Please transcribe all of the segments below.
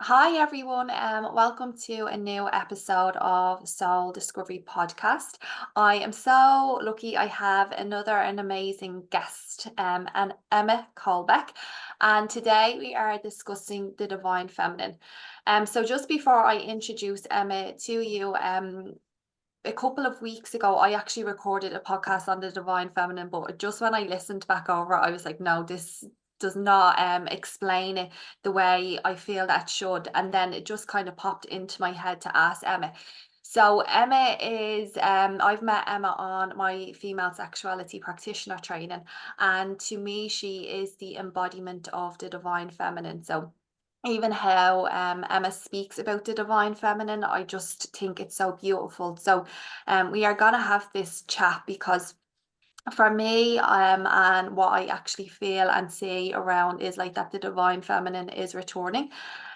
Hi everyone, welcome to a new episode of Soul Discovery Podcast. I am so lucky I have an amazing guest, and Emma Colbeck, and today we are discussing the divine feminine. So just before I introduce Emma to you, a couple of weeks ago, I actually recorded a podcast on the divine feminine, but just when I listened back over it, I was like, no, this does not explain it the way I feel that should. And then it just kind of popped into my head to ask Emma. So Emma is I've met Emma on my female sexuality practitioner training, and to me she is the embodiment of the divine feminine. So even how Emma speaks about the divine feminine, I just think it's so beautiful. So we are gonna have this chat because for me, and what I actually feel and see around is like that the divine feminine is returning.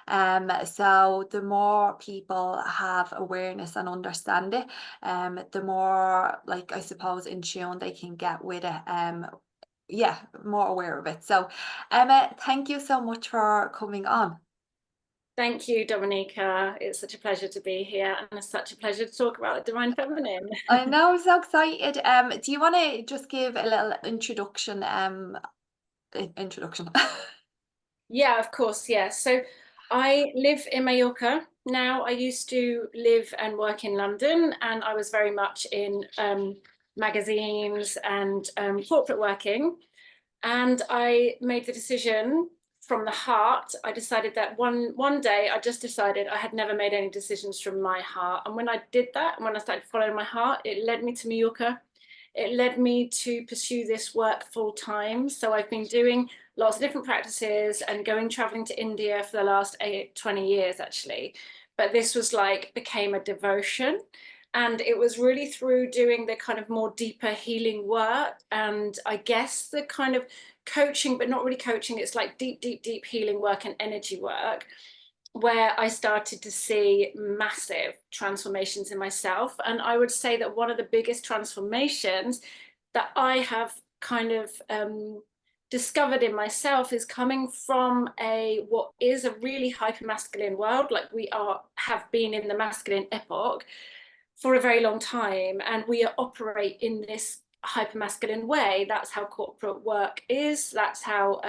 So the more people have awareness and understand it, the more, like, I suppose, in tune they can get with it. Yeah, more aware of it. So Emma, thank you so much for coming on. Thank you, Dominica. It's such a pleasure to be here, and it's such a pleasure to talk about the divine feminine. I know, I'm so excited. Do you want to just give a little introduction? Introduction. Yeah, of course. Yeah. So I live in Mallorca now. I used to live and work in London, and I was very much in magazines and corporate working. And I made the decision from the heart. I decided that one day I just decided I had never made any decisions from my heart. And when I did that, and when I started following my heart, it led me to Mallorca. It led me to pursue this work full time. So I've been doing lots of different practices and traveling to India for the last 20 years actually. But this was like became a devotion. And it was really through doing the kind of more deeper healing work. And I guess the kind of coaching, but not really coaching, it's like deep healing work and energy work, where I started to see massive transformations in myself. And I would say that one of the biggest transformations that I have kind of discovered in myself is coming from what is a really hyper masculine world. Like we have been in the masculine epoch for a very long time, and we operate in this hyper masculine way. That's how corporate work is. That's how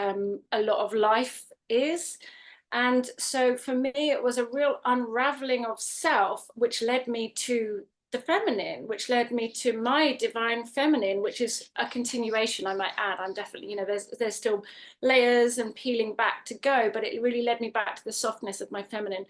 a lot of life is. And so for me, it was a real unraveling of self, which led me to the feminine, which led me to my divine feminine, which is a continuation, I might add. I'm definitely, there's still layers and peeling back to go, but it really led me back to the softness of my feminine.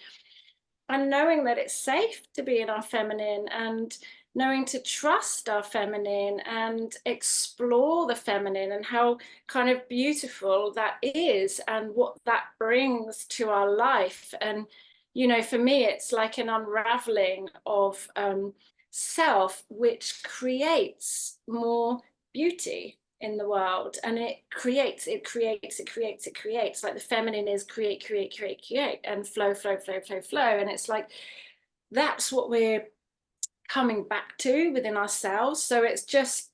And knowing that it's safe to be in our feminine, and knowing to trust our feminine and explore the feminine and how kind of beautiful that is and what that brings to our life. And for me it's like an unraveling of self, which creates more beauty in the world. And it creates like the feminine is create and flow. And it's like that's what we're coming back to within ourselves. So it's just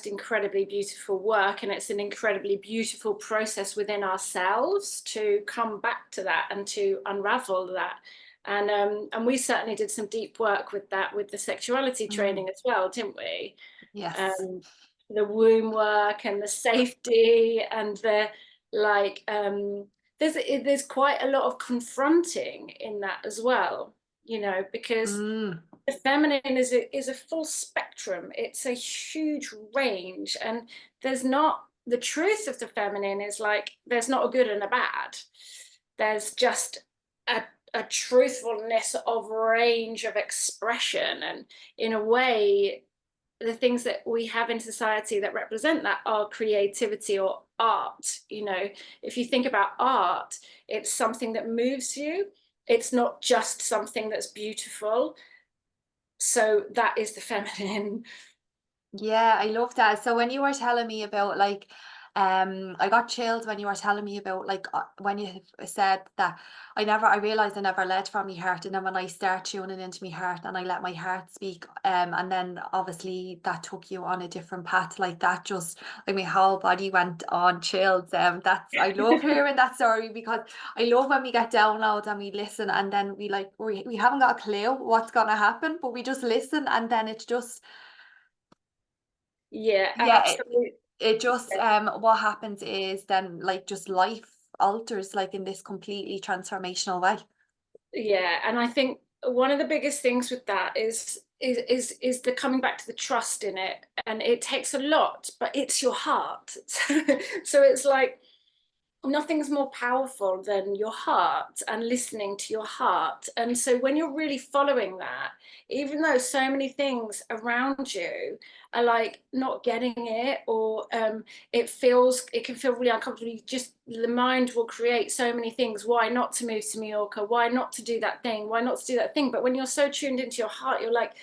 incredibly beautiful work, and it's an incredibly beautiful process within ourselves to come back to that and to unravel that. And we certainly did some deep work with that, with the sexuality Mm, training as well, didn't we? yes. um, the womb work and the safety and the like. There's quite a lot of confronting in that as well, because Mm, the feminine is a full spectrum. It's a huge range, and there's not the truth of the feminine is like there's not a good and a bad. There's just a a truthfulness of range of expression, and in a way the things that we have in society that represent that are creativity or art. If you think about art, it's something that moves you. It's not just something that's beautiful. So that is the feminine. yeah, I love that. So when you were telling me about like I got chilled when you were telling me about like when you said that I realized I never led from my heart, and then when I start tuning into my heart and I let my heart speak, and then obviously that took you on a different path, like that just like my whole body went on chills. That's I love hearing that story, because I love when we get downloads and we listen, and then we haven't got a clue what's gonna happen, but we just listen, and then it's just Yeah, yeah, absolutely. it just what happens is then like just life alters like in this completely transformational way. Yeah, and I think one of the biggest things with that is the coming back to the trust in it, and it takes a lot, but it's your heart. So it's like nothing's more powerful than your heart and listening to your heart. And so when you're really following that, even though so many things around you are like not getting it, or it can feel really uncomfortable, just the mind will create so many things. Why not to move to Mallorca? Why not to do that thing? Why not to do that thing? But when you're so tuned into your heart, you're like,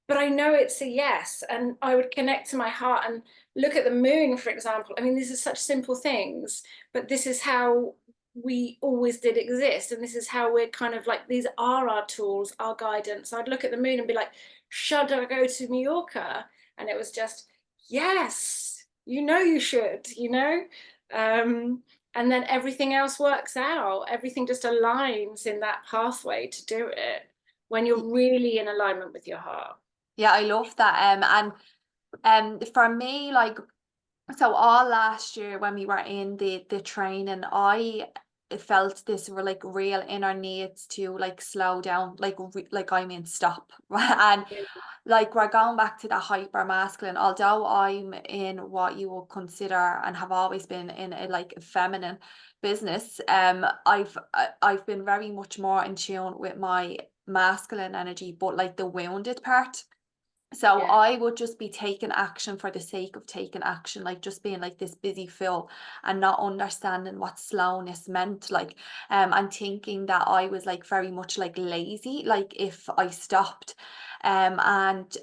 but I know it's a yes. And I would connect to my heart and look at the moon, for example. I mean, these are such simple things, but this is how we always did exist. And this is how we're kind of like, these are our tools, our guidance. I'd look at the moon and be like, should I go to Mallorca? And it was just, yes, you should, and then everything else works out. Everything just aligns in that pathway to do it when you're really in alignment with your heart. Yeah, I love that. And for me, like, so all last year when we were in the training, I felt this like real inner needs to like slow down, like I mean stop. And like we're going back to the hyper masculine, although I'm in what you would consider and have always been in a like feminine business. I've been very much more in tune with my masculine energy, but like the wounded part. So Yeah. I would just be taking action for the sake of taking action, like just being like this busy fool and not understanding what slowness meant. Like, and thinking that I was like very much like lazy, like if I stopped. And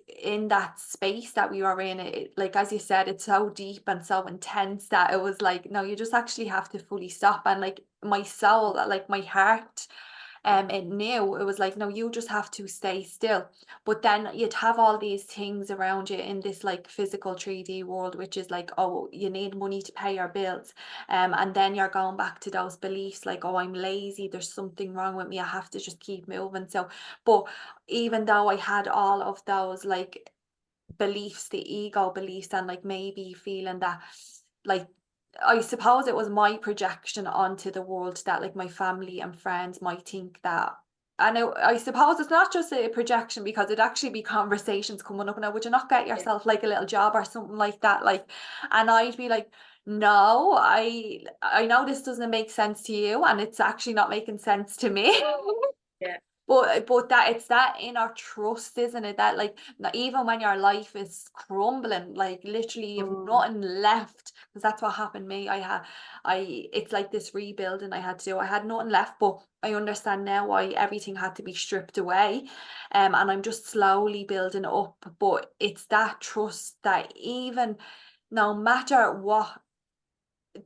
in that space that we were in, like as you said, it's so deep and so intense that it was like, no, you just actually have to fully stop. And like my soul, like my heart, it knew, it was like, no, you just have to stay still. But then you'd have all these things around you in this like physical 3D world, which is like, oh, you need money to pay your bills. And then you're going back to those beliefs like, oh, I'm lazy, there's something wrong with me, I have to just keep moving. So, but even though I had all of those like beliefs, the ego beliefs, and like maybe feeling that like I suppose it was my projection onto the world that like my family and friends might think that. And I suppose it's not just a projection, because it'd actually be conversations coming up now, would you not get Yeah. yourself like a little job or something like that? Like, and I'd be like, no, I know this doesn't make sense to you, and it's actually not making sense to me. Yeah. But that it's that inner trust, isn't it? That like even when your life is crumbling, like literally you've Mm. nothing left, because that's what happened to me. It's like this rebuilding I had to do. I had nothing left, but I understand now why everything had to be stripped away. And I'm just slowly building up. But it's that trust that even no matter what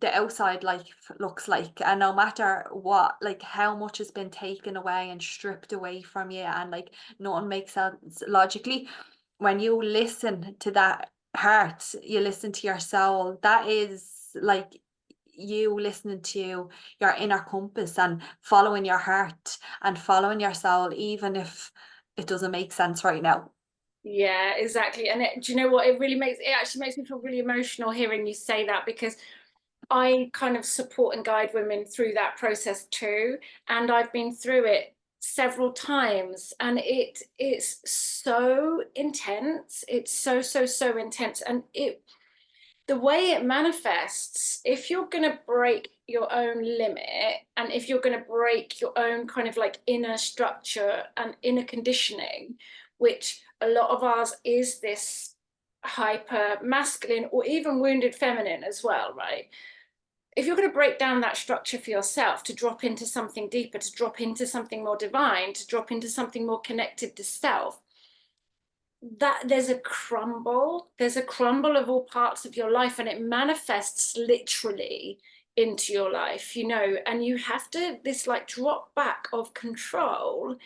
the outside life looks like, and no matter what, like how much has been taken away and stripped away from you, and like nothing makes sense logically, when you listen to that heart, you listen to your soul, that is like you listening to your inner compass and following your heart and following your soul, even if it doesn't make sense right now. Yeah, exactly. And do you know what? It actually makes me feel really emotional hearing you say that, because I kind of support and guide women through that process too. And I've been through it several times, and it's so intense. It's so intense. And the way it manifests, if you're going to break your own limit, and if you're going to break your own kind of like inner structure and inner conditioning, which a lot of ours is this hyper masculine or even wounded feminine as well, right? If you're going to break down that structure for yourself to drop into something deeper, to drop into something more divine, to drop into something more connected to self, that there's a crumble of all parts of your life, and it manifests literally into your life, you know, and you have to, this like drop back of control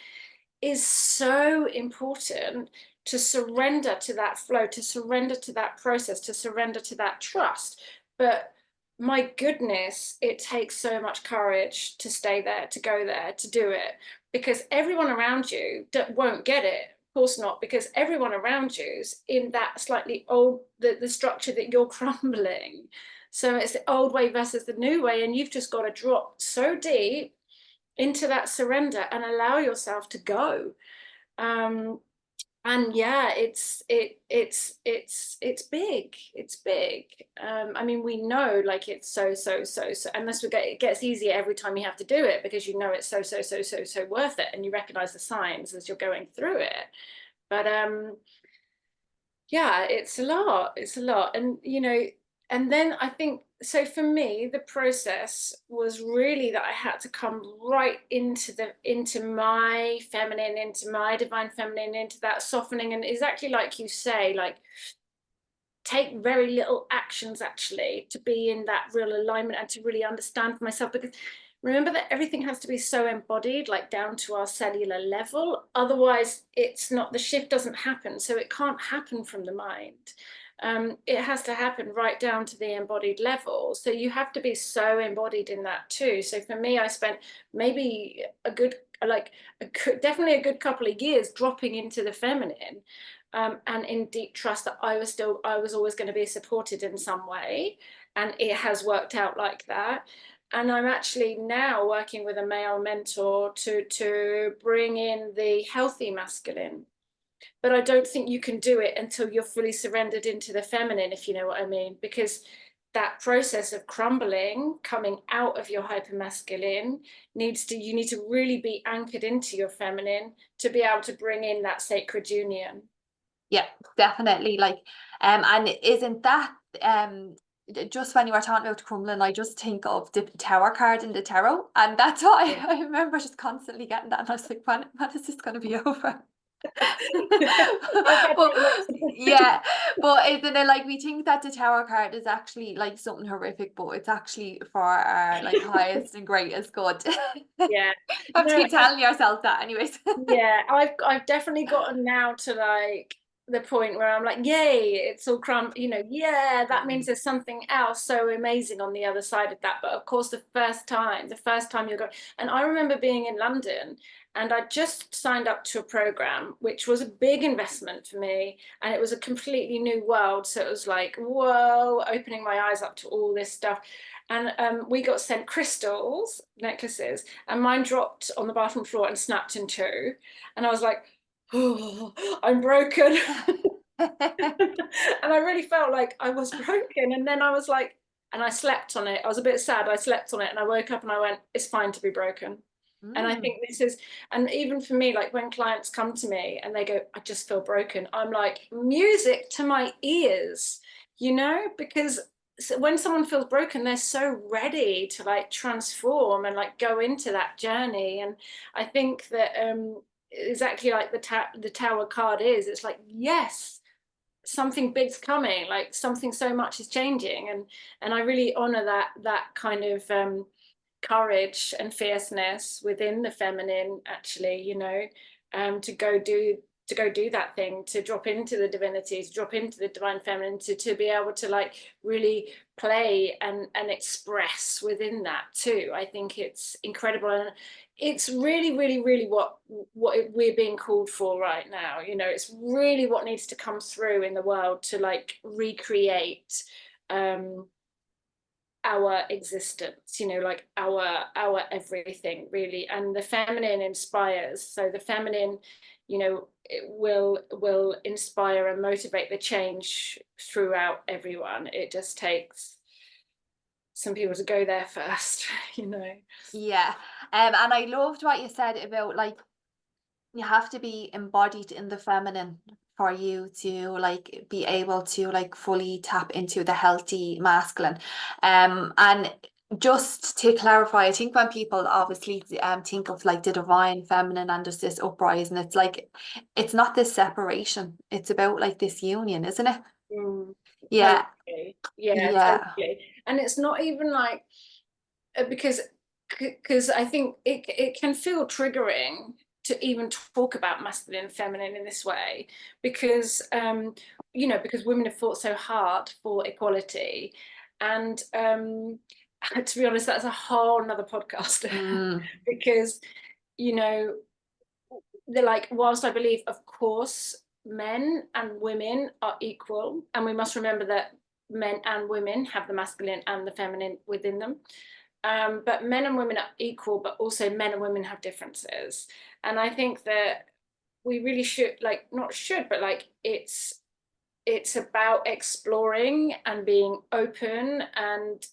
is so important, to surrender to that flow, to surrender to that process, to surrender to that trust. But my goodness, it takes so much courage to stay there, to go there, to do it, because everyone around you won't get it. Of course not, because everyone around you's in that slightly old, the structure that you're crumbling. So it's the old way versus the new way, and you've just got to drop so deep into that surrender and allow yourself to go. And yeah, it's big. It's big. I mean, we know, like, it's so unless it gets easier every time you have to do it, because you know it's so worth it, and you recognize the signs as you're going through it. But yeah, it's a lot. And you know, and then I think, so for me the process was really that I had to come right into my feminine, into my divine feminine, into that softening, and exactly like you say, like, take very little actions actually to be in that real alignment and to really understand for myself. Because remember that everything has to be so embodied, like down to our cellular level, otherwise it's not, the shift doesn't happen. So it can't happen from the mind. It has to happen right down to the embodied level. So you have to be so embodied in that too. So for me, I spent maybe a good, like definitely a good couple of years dropping into the feminine, and in deep trust that I was always going to be supported in some way, and it has worked out like that. And I'm actually now working with a male mentor to bring in the healthy masculine. But I don't think you can do it until you're fully surrendered into the feminine, if you know what I mean, because that process of crumbling, coming out of your hypermasculine, you need to really be anchored into your feminine to be able to bring in that sacred union. Yeah, definitely. Like, and isn't that just when you were talking about crumbling, I just think of the tower card in the tarot, and that's what Yeah. I remember just constantly getting that, and I was like, when is this going to be over? I've had But that. yeah, but isn't it like we think that the tower card is actually like something horrific, but it's actually for our like highest and greatest good. Yeah. Have to No, keep telling yourself that, anyways. yeah, I've definitely gotten now to like the point where I'm like, yay, it's all you know, yeah, that means there's something else so amazing on the other side of that. But of course, the first time you're going, and I remember being in London, and I just signed up to a program which was a big investment for me, and it was a completely new world. So it was like, whoa, opening my eyes up to all this stuff. And we got sent crystals necklaces, and mine dropped on the bathroom floor and snapped in two. And I was like, oh, I'm broken. And I really felt like I was broken. And then I was like, and I slept on it. I was a bit sad. I slept on it, and I woke up and I went, it's fine to be broken. And I think this is, and even for me, like when clients come to me and they go, I just feel broken, I'm like, music to my ears, you know, because when someone feels broken, they're so ready to like transform and like go into that journey. And I think that exactly like the tower card is, it's like, yes, something big's coming, like something so much is changing. And I really honor that kind of courage and fierceness within the feminine, actually, you know, to go do that thing, to drop into the divinity, to drop into the divine feminine, to be able to like really play and express within that too. I think it's incredible, and it's really what we're being called for right now. You know, it's really what needs to come through in the world to like recreate our existence, you know, like our everything really. And the feminine inspires. So the feminine, you know, it will inspire and motivate the change throughout everyone. It just takes some people to go there first, you know. Yeah. And I loved what you said about like you have to be embodied in the feminine for you to like be able to like fully tap into the healthy masculine. And just to clarify, I think when people obviously think of like the divine feminine and there's this uprising, it's like it's not this separation. It's about like this union, isn't it? Mm, Yeah, totally. Yeah, yeah. totally. And it's not even like because I think it can feel triggering to even talk about masculine and feminine in this way because because women have fought so hard for equality and to be honest that's a whole nother podcast Mm, because you know they're like whilst I believe of course men and women are equal and we must remember that men and women have the masculine and the feminine within them but men and women are equal, but also men and women have differences. And I think that we really should, like, not should, but like it's about exploring and being open and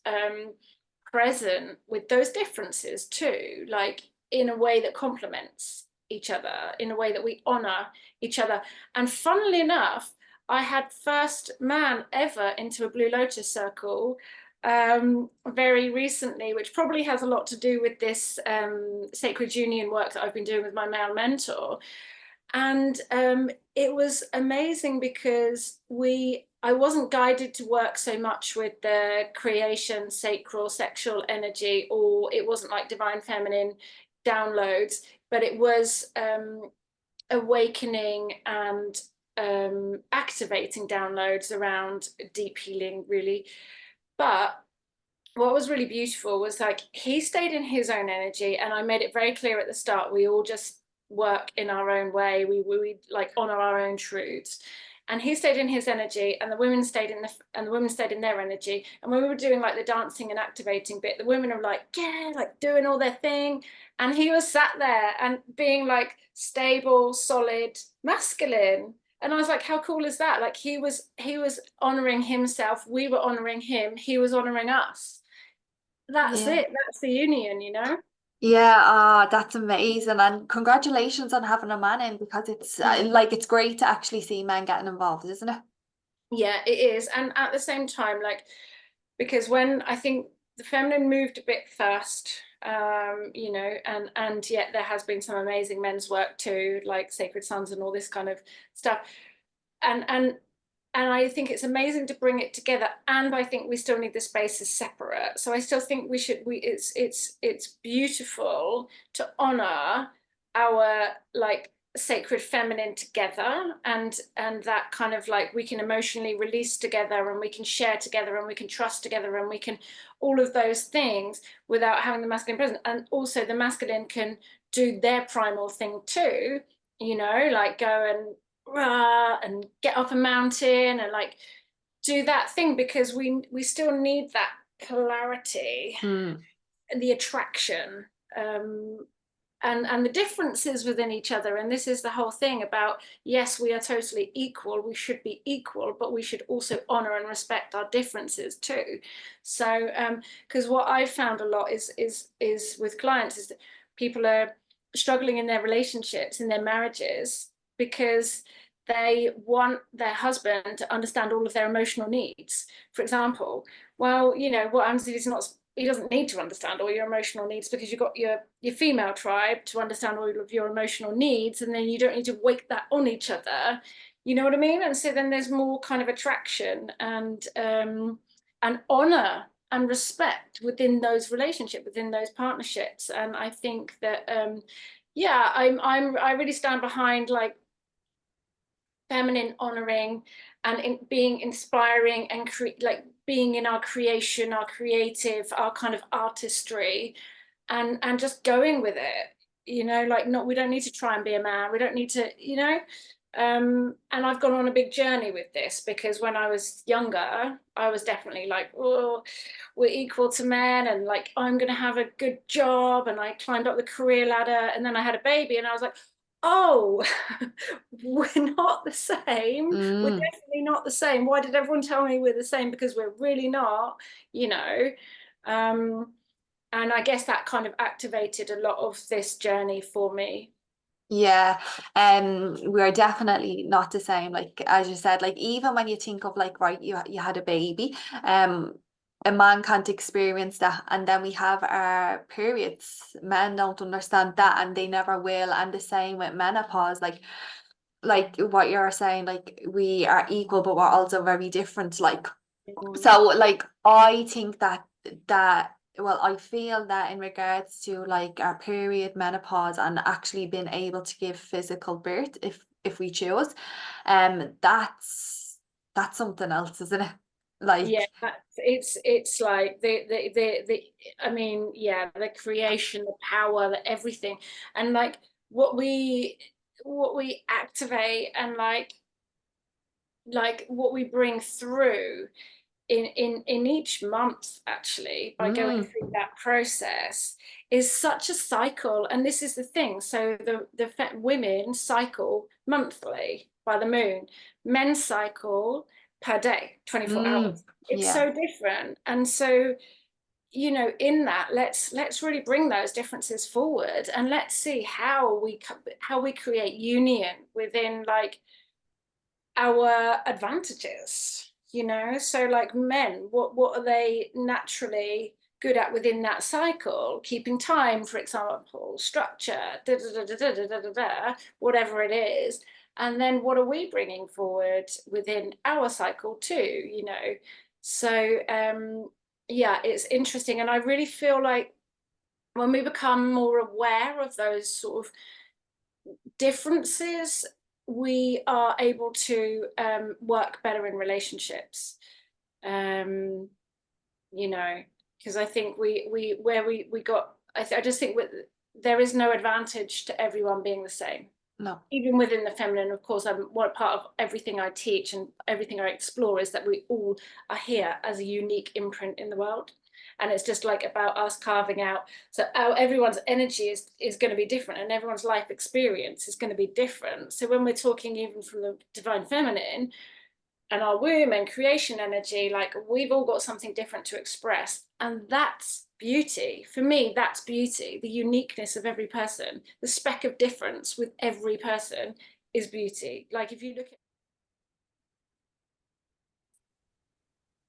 present with those differences too, like in a way that complements each other, in a way that we honor each other. And funnily enough, I had first man ever into a Blue Lotus circle very recently, which probably has a lot to do with this sacred union work that I've been doing with my male mentor. And it was amazing because I wasn't guided to work so much with the creation, sacral, sexual energy, or it wasn't like divine feminine downloads, but it was awakening and activating downloads around deep healing, really. But what was really beautiful was like he stayed in his own energy, and I made it very clear at the start we all just work in our own way. We like honor our own truths. And he stayed in his energy, and the women stayed in their energy. And when we were doing like the dancing and activating bit, the women are like, yeah, like doing all their thing. And he was sat there and being like stable, solid, masculine. And I was like, how cool is that? Like he was honoring himself, we were honoring him, he was honoring us. That's Yeah. it. That's the union. Yeah, that's amazing. And congratulations on having a man in because it's Mm. like it's great to actually see men getting involved, isn't it? Yeah, it is. And at the same time, like, because when I think the feminine moved a bit first, and yet there has been some amazing men's work too, like Sacred Sons and all this kind of stuff. And and and I think it's amazing to bring it together. And I think we still need the spaces separate. So I still think it's beautiful to honor our like sacred feminine together and that kind of like we can emotionally release together and we can share together and we can trust together and we can all of those things without having the masculine present. And also the masculine can do their primal thing too, like go and and get up a mountain and like do that thing because we still need that polarity, Mm. the attraction, um, and the differences within each other. And this is the whole thing about yes, we are totally equal. We should be equal, but we should also honor and respect our differences too. So, because what I've found a lot is with clients is that people are struggling in their relationships, in their marriages, because they want their husband to understand all of their emotional needs. For example, well, what happens if he doesn't need to understand all your emotional needs because you've got your female tribe to understand all of your emotional needs, and then you don't need to wake that on each other. You know what I mean? And so then there's more kind of attraction and honor and respect within those relationships, within those partnerships. And I think that yeah, I really stand behind like feminine honoring and being inspiring and like being in our creation, our creative, our kind of artistry, and just going with it. Like not we don't need to try and be a man. We don't need to, and I've gone on a big journey with this because when I was younger, I was definitely like, oh, we're equal to men, and like I'm gonna have a good job, and I climbed up the career ladder, and then I had a baby, and I was like, oh, we're not the same. We're Mm. definitely not the same. Why did everyone tell me we're the same? Because we're really not, you know. Um, and I guess that kind of activated a lot of this journey for me. Yeah, we're definitely not the same. Like as you said, like even when you think of like right, you had a baby, a man can't experience that, and then we have our periods. Men don't understand that, and they never will. And the same with menopause, like what you're saying, like we are equal, but we're also very different. Like, Mm. so like I think that well, I feel that in regards to like our period, menopause, and actually being able to give physical birth if we choose, that's something else, isn't it? Yeah, Like, it's like the I mean, yeah, the creation, the power, the everything, and like what we activate, and like what we bring through in each month, actually, by going mm, through that process, is such a cycle. And this is the thing, so the women cycle monthly by the moon, men cycle per day, 24 hours. It's yeah. so different. And so, you know, in that, let's really bring those differences forward, and let's see how we create union within like our advantages, you know. So like men, what are they naturally good at within that cycle? Keeping time, for example, structure, whatever it is. And then what are we bringing forward within our cycle too, you know? So yeah, it's interesting. And I really feel like when we become more aware of those sort of differences, we are able to work better in relationships. Um, you know, because I think we got. I just think there is no advantage to everyone being the same. No. Even within the feminine, of course, I'm one part of everything I teach and everything I explore is that we all are here as a unique imprint in the world. And it's just like about us carving out. So everyone's energy is going to be different, and everyone's life experience is going to be different. So when we're talking even from the divine feminine and our womb and creation energy, like we've all got something different to express. And that's beauty. For me, that's beauty. The uniqueness of every person, the speck of difference with every person is beauty. Like if you look at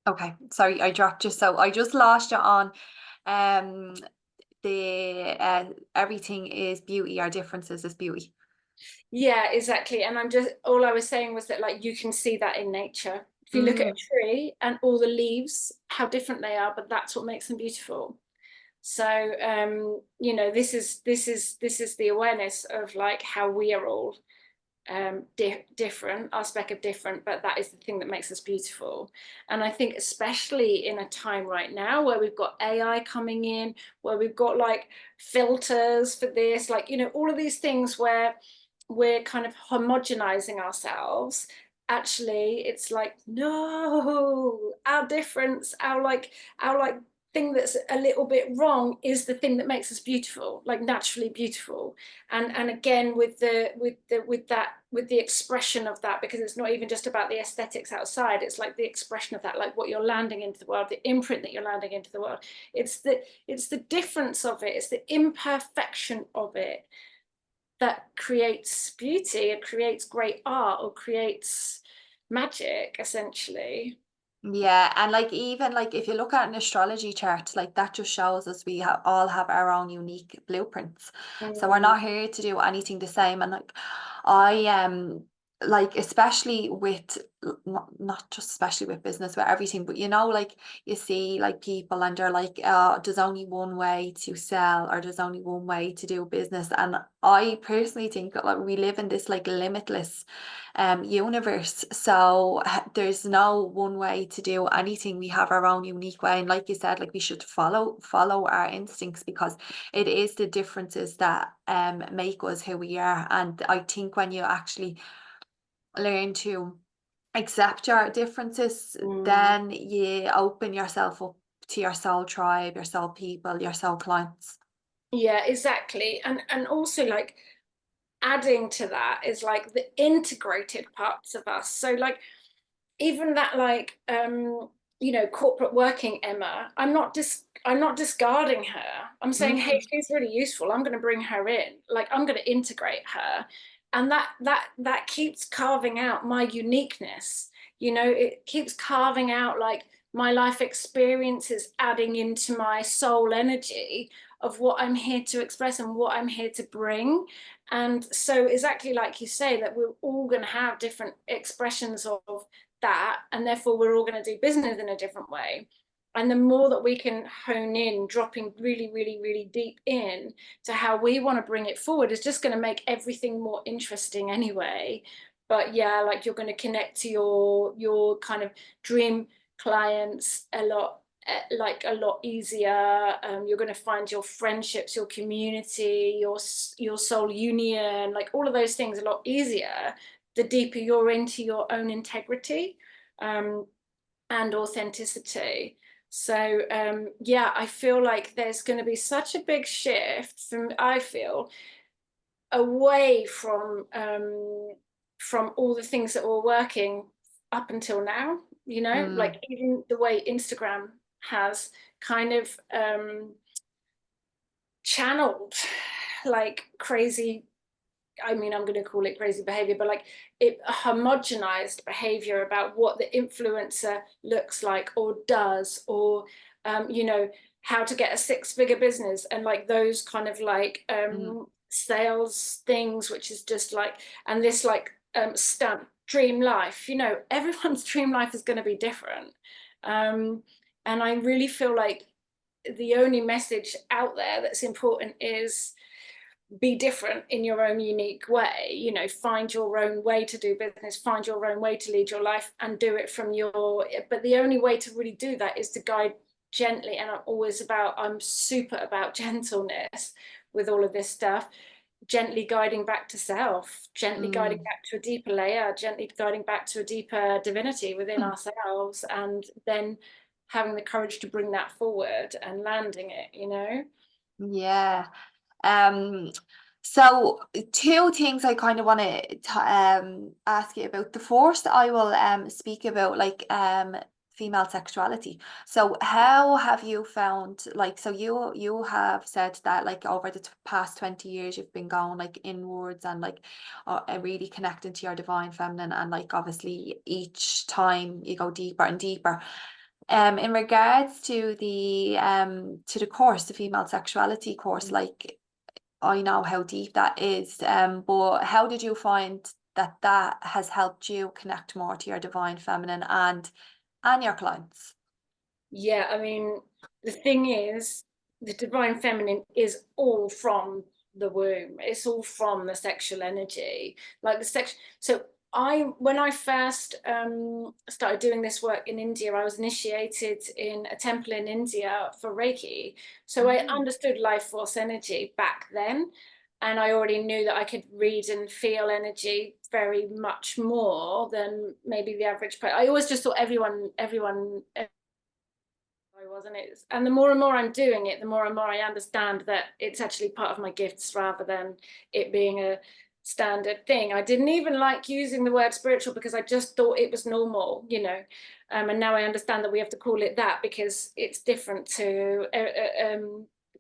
Okay, sorry, I dropped you. So I just lost you on um the everything is beauty, our differences is beauty. yeah, exactly. And I'm just all I was saying was that like you can see that in nature. If you look at a Mm, tree and all the leaves, how different they are, but that's what makes them beautiful. So you know, this is the awareness of like how we are all different, our speck of different, but that is the thing that makes us beautiful. And I think especially in a time right now where we've got AI coming in, where we've got like filters for this, like, you know, all of these things where we're kind of homogenizing ourselves. Actually, it's like, no, our difference, our thing that's a little bit wrong is the thing that makes us beautiful, like naturally beautiful. And again with the expression of that, because it's not even just about the aesthetics outside, it's like the expression of that, like what you're landing into the world, the imprint that you're landing into the world. It's the difference of it, it's the imperfection of it that creates beauty, it creates great art, or creates magic, essentially. yeah, and like even like if you look at an astrology chart, like that just shows us we have all have our own unique blueprints. So we're Mm, not here to do anything the same. And like I like especially with not just especially with business, with everything, but you know, like you see like people and they're like, there's only one way to sell, or there's only one way to do business. And I personally think that like we live in this like limitless universe. So there's no one way to do anything. We have our own unique way. And like you said, like we should follow our instincts, because it is the differences that make us who we are. And I think when you actually learn to accept your differences, mm. then you open yourself up to your soul tribe, your soul people, your soul clients. Yeah, exactly. And also like adding to that is like the integrated parts of us. So like even that like you know, corporate working Emma, I'm not discarding her. I'm saying, hey, Mm, she's really useful, I'm going to bring her in, like I'm going to integrate her. And that keeps carving out my uniqueness, you know, it keeps carving out like my life experience is adding into my soul energy of what I'm here to express and what I'm here to bring. And so exactly like you say, that we're all going to have different expressions of that, and therefore we're all going to do business in a different way. And the more that we can hone in, dropping really, really, really deep in to how we want to bring it forward, is just going to make everything more interesting anyway. But yeah, like, you're going to connect to your kind of dream clients a lot, like a lot easier. You're going to find your friendships, your community, your soul union, like all of those things a lot easier the deeper you're into your own integrity and authenticity. So yeah, I feel like there's going to be such a big shift from, I feel, away from all the things that were working up until now, you know, like even the way Instagram has kind of channeled like crazy, I mean, I'm going to call it crazy behavior, but like it homogenized behavior about what the influencer looks like or does, or, you know, how to get a 6-figure business, and like those kind of like sales things, which is just like, and this like stunt dream life, you know, everyone's dream life is going to be different. And I really feel like the only message out there that's important is be different in your own unique way, you know, find your own way to do business, find your own way to lead your life, and do it from your, but the only way to really do that is to guide gently. And I'm super about gentleness with all of this stuff, gently guiding back to self, gently guiding back to a deeper layer, gently guiding back to a deeper divinity within ourselves, and then having the courage to bring that forward and landing it, you know? Yeah. So two things I kind of want to ask you about. The first, I will speak about like female sexuality. So how have you found, like, so you have said that like over the past 20 years you've been going like inwards and like really connecting to your divine feminine, and like obviously each time you go deeper and deeper. In regards to the course, the female sexuality course, like I know how deep that is, but how did you find that that has helped you connect more to your divine feminine and your clients? Yeah, I mean, the thing is, the divine feminine is all from the womb. It's all from the sexual energy, like the sex. So when I first started doing this work in India, I was initiated in a temple in India for Reiki. So I understood life force energy back then, and I already knew that I could read and feel energy very much more than maybe the average person. I always just thought everyone I wasn't it, and the more and more I'm doing it, the more and more I understand that it's actually part of my gifts rather than it being a standard thing. I didn't even like using the word spiritual because I just thought it was normal, you know. And now I understand that we have to call it that because it's different to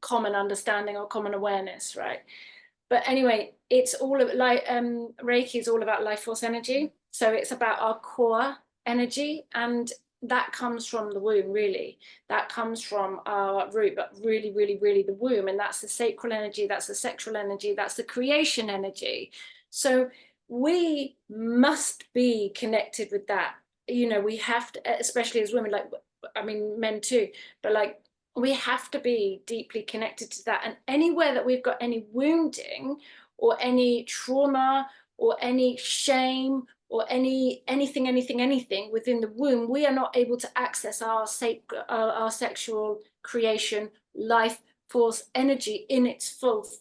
common understanding or common awareness, right? But anyway, it's all of like Reiki is all about life force energy. So it's about our core energy, and that comes from the womb, really. That comes from our root, but really, really, really the womb. And that's the sacral energy, that's the sexual energy, that's the creation energy. So we must be connected with that. You know, we have to, especially as women, like, I mean, men too, but like, we have to be deeply connected to that. And anywhere that we've got any wounding or any trauma or any shame or anything within the womb, we are not able to access our sexual creation, life force energy in its full form.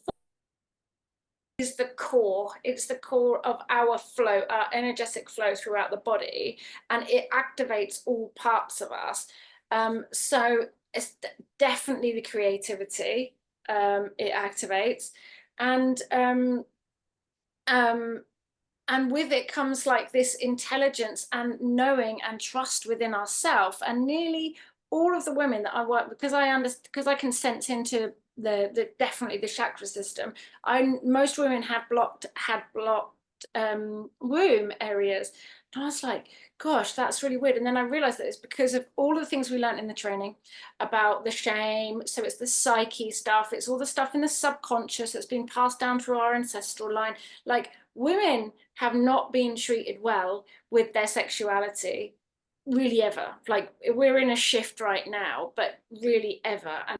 Is the core. It's the core of our flow, our energetic flow throughout the body, and it activates all parts of us. So it's definitely the creativity it activates, and with it comes like this intelligence and knowing and trust within ourselves. And nearly all of the women that I work with, because I can sense into the definitely the chakra system. Most women had blocked womb areas. And I was like, gosh, that's really weird. And then I realized that it's because of all the things we learned in the training about the shame. So it's the psyche stuff, it's all the stuff in the subconscious that's been passed down through our ancestral line. Like, women have not been treated well with their sexuality, really ever. Like, we're in a shift right now, but really ever. And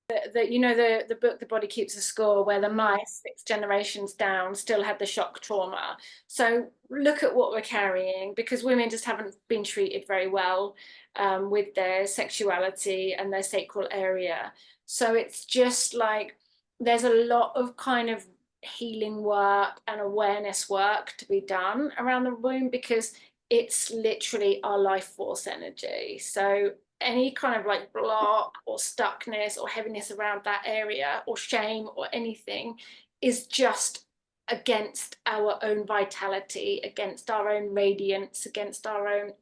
the book The Body Keeps a Score, where the mice 6 generations down still had the shock trauma. So look at what we're carrying, because women just haven't been treated very well with their sexuality and their sacral area. So it's just like there's a lot of kind of healing work and awareness work to be done around the womb, because it's literally our life force energy. So any kind of like block or stuckness or heaviness around that area, or shame or anything, is just against our own vitality, against our own radiance, against our own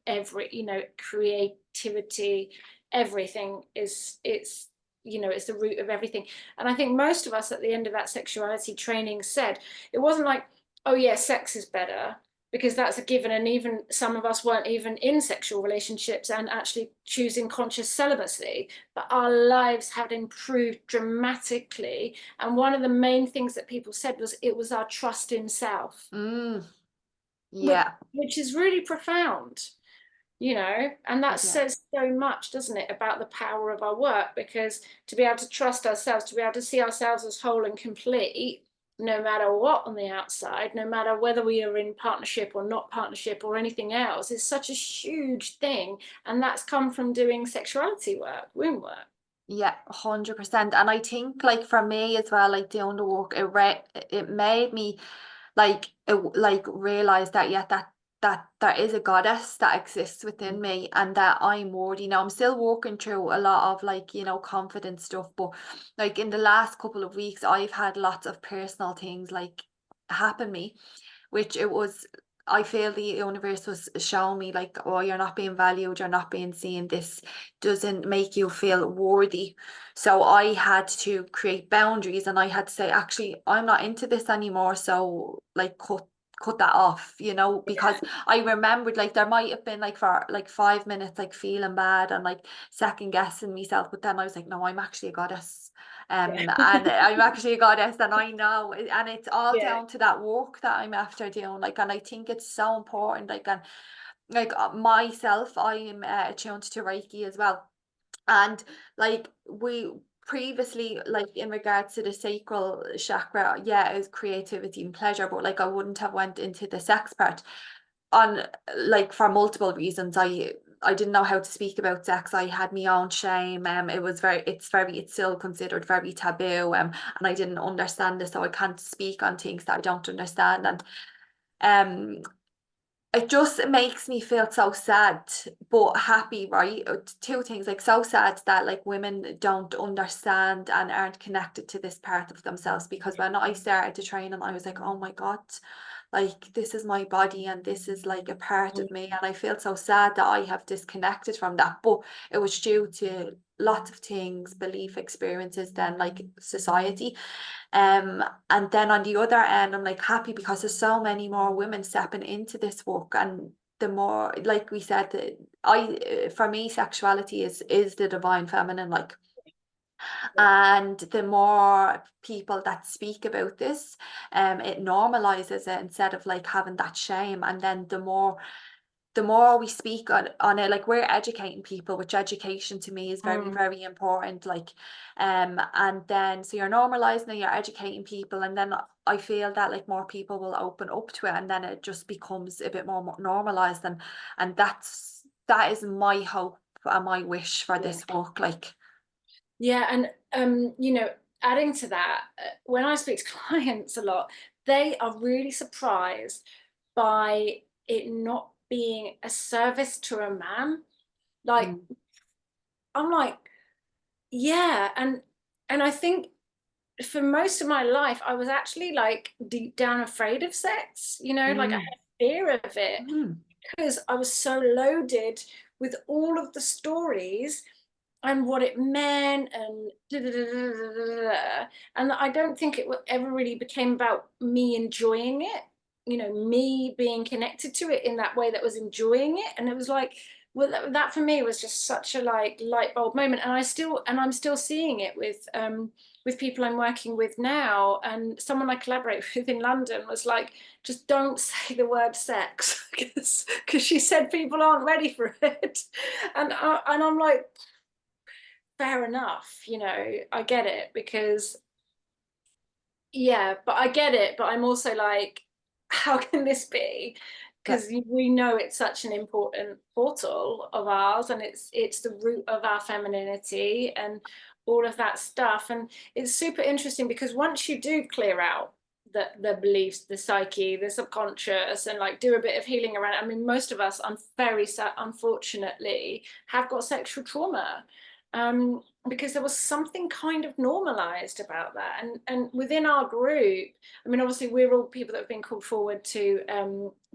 creativity. Everything is, it's the root of everything. And I think most of us at the end of that sexuality training said, it wasn't like, oh yeah, sex is better, because that's a given. And even some of us weren't even in sexual relationships and actually choosing conscious celibacy, but our lives had improved dramatically. And one of the main things that people said was it was our trust in self, Yeah. which is really profound, and that Yeah. says so much, doesn't it, about the power of our work? Because to be able to trust ourselves, to be able to see ourselves as whole and complete, no matter what on the outside, no matter whether we are in partnership or not partnership or anything else, is such a huge thing. And that's come from doing sexuality work, womb work. Yeah, 100%. And I think like for me as well, like doing the work, it made me like realize that that there is a goddess that exists within me, and that I'm worthy. Now I'm still working through a lot of like, confidence stuff, but like in the last couple of weeks I've had lots of personal things like happen me, which it was, I feel the universe was showing me like, oh, you're not being valued, you're not being seen, this doesn't make you feel worthy. So I had to create boundaries, and I had to say, actually, I'm not into this anymore. So like cut that off, because I remembered like there might have been like for like 5 minutes like feeling bad and like second guessing myself, but then I was like, no, I'm actually a goddess. And I'm actually a goddess, and I know, and it's all Yeah. down to that work that I'm after doing. Like, and I think it's so important. Like, and like myself, I'm attuned to Reiki as well, and like we previously, like in regards to the sacral chakra, yeah, it was creativity and pleasure, but like I wouldn't have went into the sex part on like for multiple reasons. I didn't know how to speak about sex. I had my own shame. It's still considered very taboo. And I didn't understand this, so I can't speak on things that I don't understand. And um it just makes me feel so sad but happy, right? Two things, like so sad that like women don't understand and aren't connected to this part of themselves, because when I started to train, and I was like, oh my God, like this is my body and this is like a part of me, and I feel so sad that I have disconnected from that. But it was due to lots of things, belief experiences, then like society. And then on the other end, I'm like happy because there's so many more women stepping into this work. And the more, like we said, for me, sexuality is the divine feminine, like. And the more people that speak about this, it normalizes it instead of like having that shame. And then the more we speak on it, like we're educating people, which education to me is very, very important. Like, and then so you're normalizing it, you're educating people, and then I feel that like more people will open up to it, and then it just becomes a bit more normalized. And that is my hope and my wish for this work. Like, Yeah, and adding to that, when I speak to clients a lot, they are really surprised by it not being a service to a man. Like, I'm like, yeah, and I think for most of my life, I was actually like deep down afraid of sex, like I mm, had fear of it, mm, because I was so loaded with all of the stories and what it meant, and and I don't think it ever really became about me enjoying it. you know, me being connected to it in that way that was enjoying it. And it was like, well, that for me was just such a like light bulb moment. And I'm still seeing it with people I'm working with now. And someone I collaborate with in London was like, just don't say the word sex, because she said people aren't ready for it. And I'm like, fair enough, you know, I get it, because yeah, but I get it, but I'm also like, how can this be? Yeah. Because we know it's such an important portal of ours, and it's the root of our femininity and all of that stuff. And it's super interesting, because once you do clear out the beliefs, the psyche, the subconscious, and like do a bit of healing around it. I mean, most of us, unfortunately, have got sexual trauma. Because there was something kind of normalized about that. And within our group, I mean, obviously we're all people that have been called forward to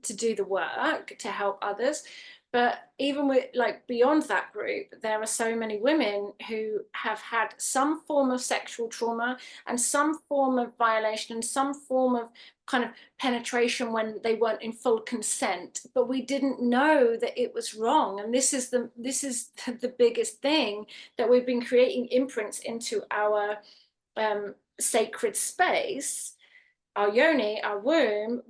do the work to help others. But even with like beyond that group, there are so many women who have had some form of sexual trauma and some form of violation and some form of kind of penetration when they weren't in full consent, but we didn't know that it was wrong. And this is the biggest thing, that we've been creating imprints into our sacred space, our yoni, our womb,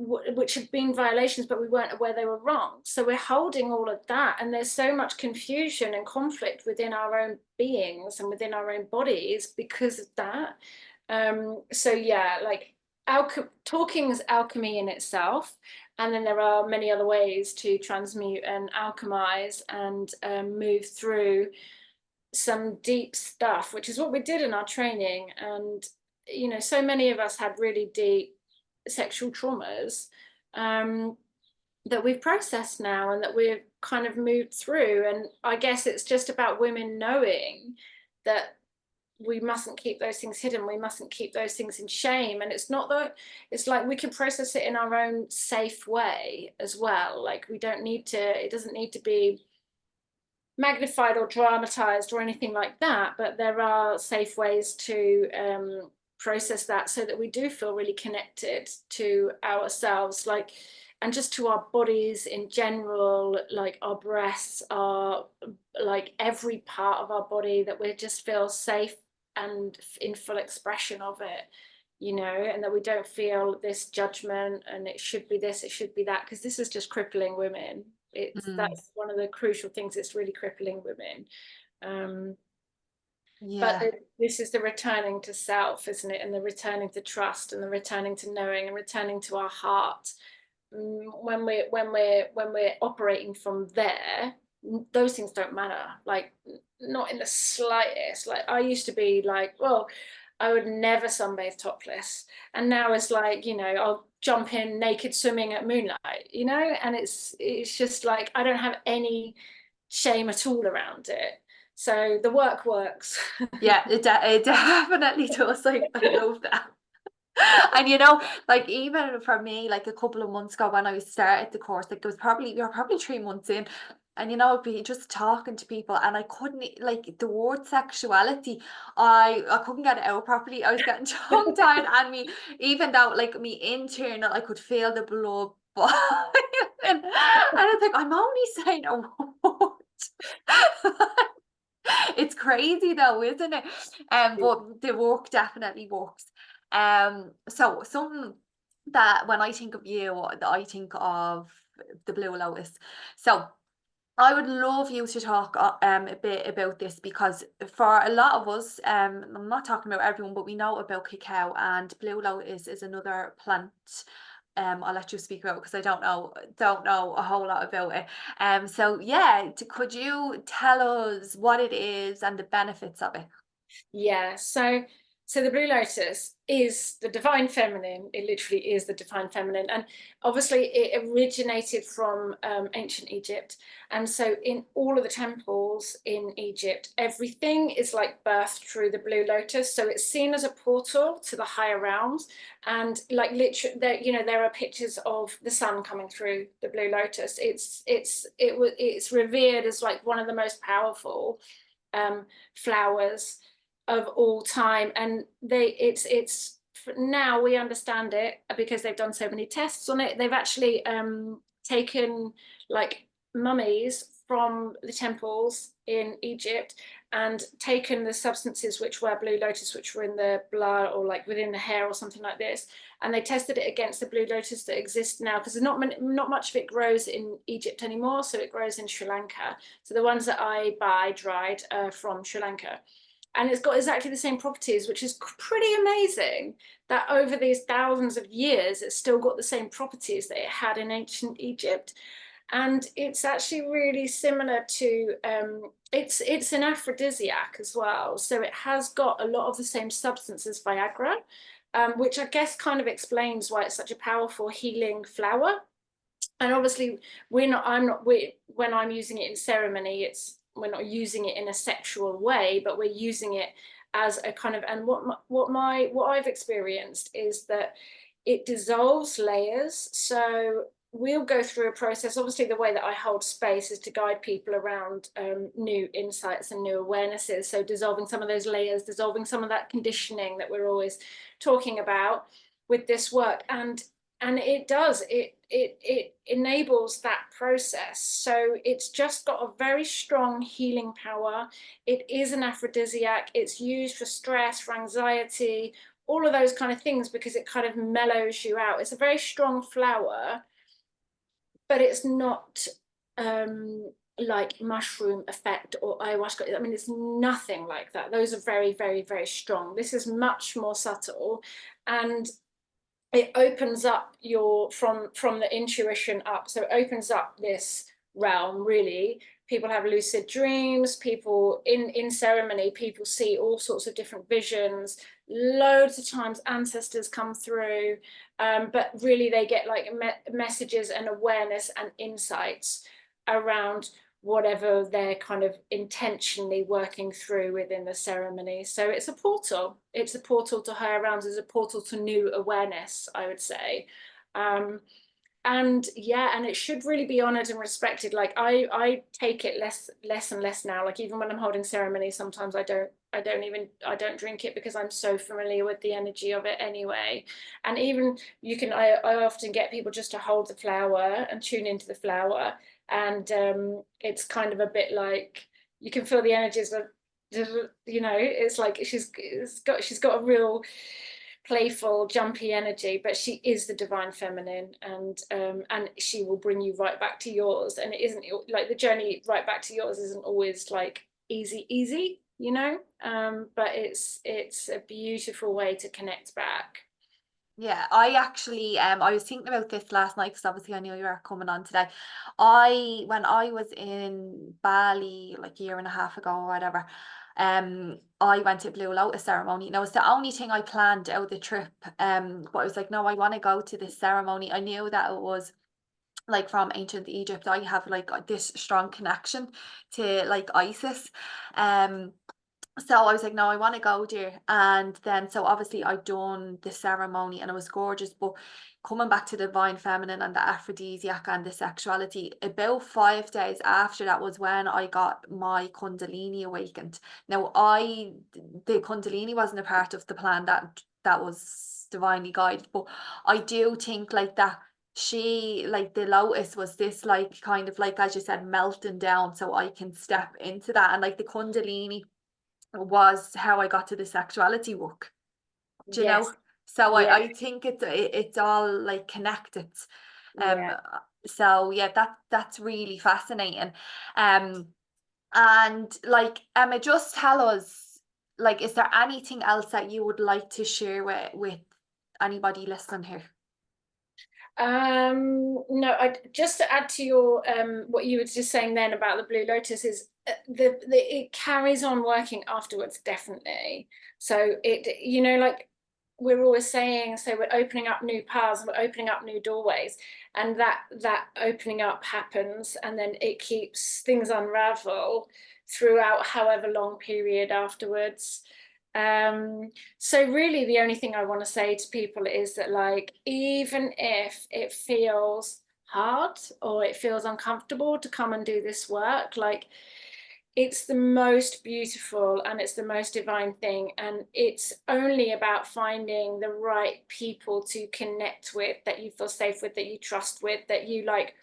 which have been violations, but we weren't aware they were wrong. So we're holding all of that, and there's so much confusion and conflict within our own beings and within our own bodies because of that. So yeah, like talking is alchemy in itself, and then there are many other ways to transmute and alchemize and move through some deep stuff, which is what we did in our training. And you know, so many of us had really deep sexual traumas that we've processed now and that we've kind of moved through. And I guess it's just about women knowing that we mustn't keep those things hidden, we mustn't keep those things in shame. And it's not that, it's like we can process it in our own safe way as well. Like we don't need to, it doesn't need to be magnified or dramatized or anything like that, but there are safe ways to process that so that we do feel really connected to ourselves, like, and just to our bodies in general, like our breasts, are like every part of our body, that we just feel safe and in full expression of it, you know, and that we don't feel this judgment and it should be this, it should be that, because this is just crippling women. That's one of the crucial things. It's really crippling women. But Yeah. this is the returning to self, isn't it? And the returning to trust and the returning to knowing and returning to our heart. When we're operating from there, those things don't matter. Like not in the slightest. Like I used to be like, well, I would never sunbathe topless, and now it's like, you know, I'll jump in naked swimming at moonlight, you know, and it's just like I don't have any shame at all around it. So the work works. Yeah, it definitely does. Like, I love that. And you know, like even for me, like a couple of months ago when I started the course, like it was probably we were probably 3 months in, and you know, I'd be just talking to people, and I couldn't like the word sexuality. I couldn't get it out properly. I was getting tongue tied, and me even though like me internal, I could feel the blood boiling, and it's like I'm only saying a word. It's crazy though, isn't it? But the work definitely works. So something that when I think of you, I think of the Blue Lotus. So I would love you to talk a bit about this, because for a lot of us, I'm not talking about everyone, but we know about cacao, and Blue Lotus is another plant. I'll let you speak about it because I don't know a whole lot about it. So yeah, could you tell us what it is and the benefits of it? Yeah, so the Blue Lotus is the divine feminine. It literally is the divine feminine, and obviously it originated from ancient Egypt. And so in all of the temples in Egypt, everything is like birthed through the Blue Lotus. So it's seen as a portal to the higher realms, and like literally, there, you know, there are pictures of the sun coming through the Blue Lotus. It's revered as like one of the most powerful flowers of all time. And it's now we understand it because they've done so many tests on it. They've actually taken like mummies from the temples in Egypt and taken the substances which were Blue Lotus, which were in the blood or like within the hair or something like this, and they tested it against the Blue Lotus that exists now, because not much of it grows in Egypt anymore, so it grows in Sri Lanka. So the ones that I buy dried are from Sri Lanka, and it's got exactly the same properties, which is pretty amazing, that over these thousands of years it's still got the same properties that it had in ancient Egypt. And it's actually really similar to it's an aphrodisiac as well, so it has got a lot of the same substance as Viagra, which I guess kind of explains why it's such a powerful healing flower. And obviously when I'm using it in ceremony, we're not using it in a sexual way, but we're using it as a kind of, and what I've experienced is that it dissolves layers. So we'll go through a process. Obviously the way that I hold space is to guide people around new insights and new awarenesses, so dissolving some of those layers, dissolving some of that conditioning that we're always talking about with this work. And it enables that process. So it's just got a very strong healing power. It is an aphrodisiac. It's used for stress, for anxiety, all of those kind of things, because it kind of mellows you out. It's a very strong flower, but it's not like mushroom effect or ayahuasca. I mean, it's nothing like that. Those are very, very, very strong. This is much more subtle, and it opens up your from the intuition up. So it opens up this realm, really. People have lucid dreams. People in ceremony, people see all sorts of different visions. Loads of times ancestors come through, but really they get like messages and awareness and insights around whatever they're kind of intentionally working through within the ceremony. So it's a portal. It's a portal to higher realms. It's a portal to new awareness, I would say. And yeah, and it should really be honored and respected. Like I take it less and less now. Like even when I'm holding ceremony, sometimes I don't drink it, because I'm so familiar with the energy of it anyway. And even I often get people just to hold the flower and tune into the flower, and it's kind of a bit like you can feel the energies of, it's like she's got a real playful, jumpy energy, but she is the divine feminine, and she will bring you right back to yours. And it isn't like the journey right back to yours isn't always like easy, but it's a beautiful way to connect back. Yeah, I actually I was thinking about this last night because obviously I knew you were coming on today. When I was in Bali like a year and a half ago or whatever, I went to Blue Lotus ceremony. Now it's the only thing I planned out the trip. But I was like, no, I want to go to this ceremony. I knew that it was like from ancient Egypt. I have like this strong connection to like Isis. Um so I was like, no, I want to go there. And then, so obviously, I done the ceremony and it was gorgeous. But coming back to the divine feminine and the aphrodisiac and the sexuality, about 5 days after that was when I got my Kundalini awakened. Now, the Kundalini wasn't a part of the plan, that was divinely guided. But I do think like that she, like the lotus, was this like kind of like, as you said, melting down so I can step into that. And like the Kundalini was how I got to the sexuality work, do you know? Yes. So Yeah. I think it's all like connected. Um Yeah. so yeah, that's really fascinating. Um and like Emma, just tell us, like, is there anything else that you would like to share with anybody listening here? No, just to add to your what you were just saying then about the Blue Lotus is it carries on working afterwards, definitely. So like we're always saying, so we're opening up new paths, we're opening up new doorways, and that opening up happens, and then it keeps things unravel throughout however long period afterwards. So really the only thing I want to say to people is that, like, even if it feels hard or it feels uncomfortable to come and do this work, like it's the most beautiful and it's the most divine thing, and it's only about finding the right people to connect with, that you feel safe with, that you trust with, that you like,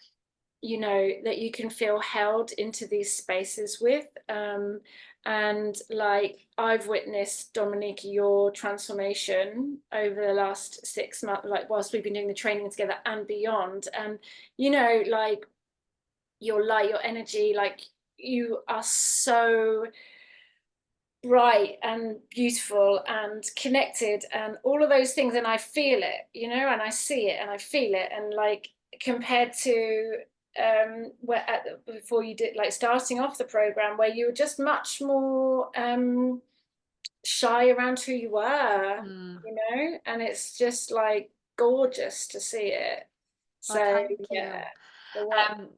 you know, that you can feel held into these spaces with. And like, I've witnessed, Dominique, your transformation over the last 6 months, like whilst we've been doing the training together and beyond. And you know, like, your light, your energy, like, you are so bright and beautiful and connected and all of those things, and I feel it, you know, and I see it and I feel it. And like, compared to where before you did, like, starting off the program, where you were just much more shy around who you were, Mm. you know, and it's just like gorgeous to see it. Well, So thank yeah, you. the work. Um,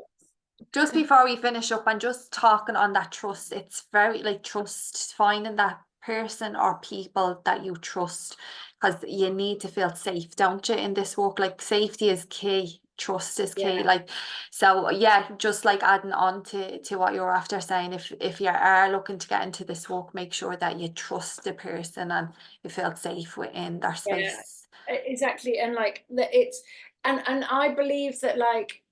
just before we finish up and just talking on that trust, it's very like trust, finding that person or people that you trust, because you need to feel safe, don't you, in this work? Like, safety is key, trust is key. Yeah, Like, so yeah, just like adding on to what you're after saying, if you are looking to get into this work, make sure that you trust the person and you feel safe within their yeah, space. exactly. And like that, it's, and I believe that, like,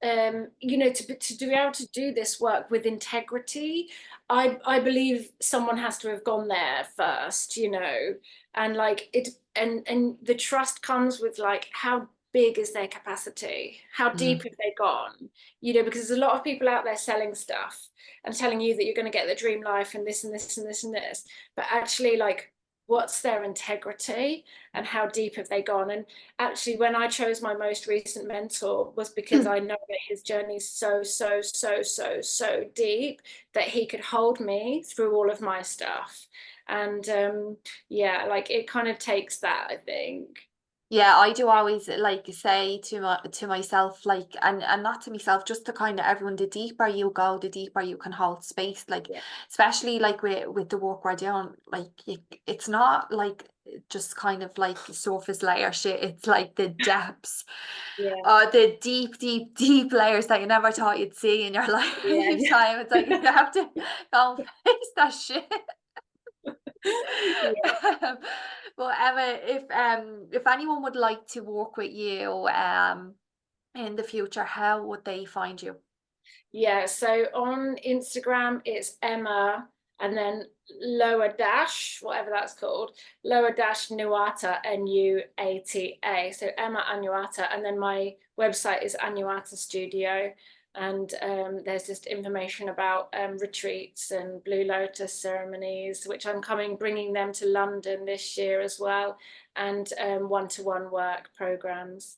you know, to be able to do this work with integrity, I believe someone has to have gone there first, you know. And like it, and the trust comes with, like, how big is their capacity, how deep Mm. have they gone, you know, because there's a lot of people out there selling stuff and telling you that you're going to get the dream life and this and this and this and this, but actually, like, what's their integrity and how deep have they gone? And actually, when I chose my most recent mentor, was because I know that his journey is so deep, that he could hold me through all of my stuff. And yeah, like, it kind of takes that, I think. Yeah, I do always like say to myself, like, and not to myself, just to kind of everyone, the deeper you go, the deeper you can hold space. Like, Yeah, especially like with the work we're doing, like, it's not like just kind of like surface layer shit. It's like the depths, yeah, the deep layers that you never thought you'd see in your yeah. lifetime. It's like you have to go and face that shit. Yeah. Well, Emma, if anyone would like to work with you in the future, how would they find you? Yeah, so on Instagram it's Emma, and then lower dash, whatever that's called, lower dash Nuata, Nuata. So Emma Anuata, and then my website is Anuata Studio, and there's just information about retreats and Blue Lotus ceremonies, which I'm bringing them to London this year as well, and one-to-one work programs.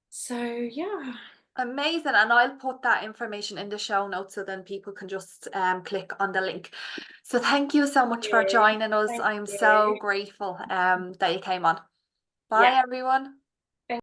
So yeah. Amazing, and I'll put that information in the show notes so then people can just click on the link. So thank you so much for Yeah. joining us. Thank I'm so you. grateful that you came on. Bye Yeah. everyone.